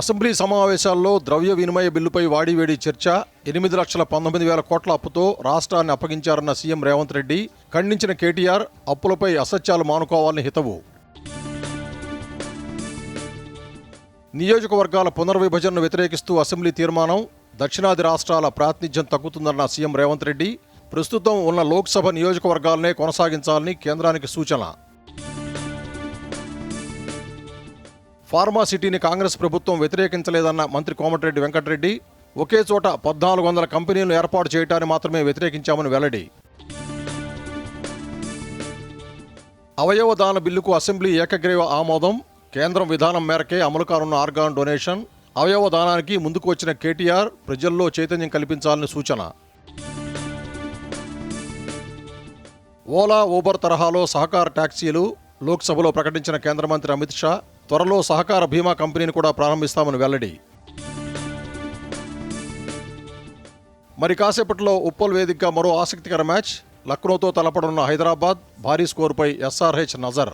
Assembly సమావేశాల్లో ద్రవ్య వినిమయ బిల్లుపై వాడివేడి చర్చ. 8,19,000 కోట్ల అప్పుతో రాష్ట్రాన్ని అప్పగించారన్న సీఎం రేవంత్ రెడ్డి. ఖండించిన కేటీఆర్ అప్పులపై అసత్యాలు మానుకోవాలని హితవు. నియోజకవర్గాల పునర్విభజనను వ్యతిరేకిస్తూ అసెంబ్లీ తీర్మానం. దక్షిణాది రాష్ట్రాల ప్రాతినిధ్యం తగ్గుతుందన్న సీఎం రేవంత్ రెడ్డి. ప్రస్తుతం ఉన్న లోక్సభ నియోజకవర్గాలనే కొనసాగించాలని కేంద్రానికి సూచన. ఫార్మా సిటీని కాంగ్రెస్ ప్రభుత్వం వ్యతిరేకించలేదన్న మంత్రి కోమటిరెడ్డి వెంకటరెడ్డి. ఒకే చోట 1,400 కంపెనీలను ఏర్పాటు చేయడాన్ని మాత్రమే వ్యతిరేకించామని వెల్లడి. అవయవ దాన బిల్లుకు అసెంబ్లీ ఏకగ్రీవ ఆమోదం. కేంద్రం విధానం మేరకే అమలు కానున్న ఆర్గాన్ డొనేషన్. అవయవ దానానికి ముందుకు వచ్చిన కేటీఆర్ ప్రజల్లో చైతన్యం కల్పించాలని సూచన. ఓలా, ఊబర్ తరహాలో సహకార ట్యాక్సీలు లోక్సభలో ప్రకటించిన కేంద్ర మంత్రి అమిత్ షా. త్వరలో సహకార బీమా కంపెనీని కూడా ప్రారంభిస్తామని వెల్లడి. మరి కాసేపట్లో ఉప్పల్ వేదికగా మరో ఆసక్తికర మ్యాచ్. లక్నోతో తలపడనున్న హైదరాబాద్. భారీ స్కోరుపై ఎస్ఆర్హెచ్ నజర్.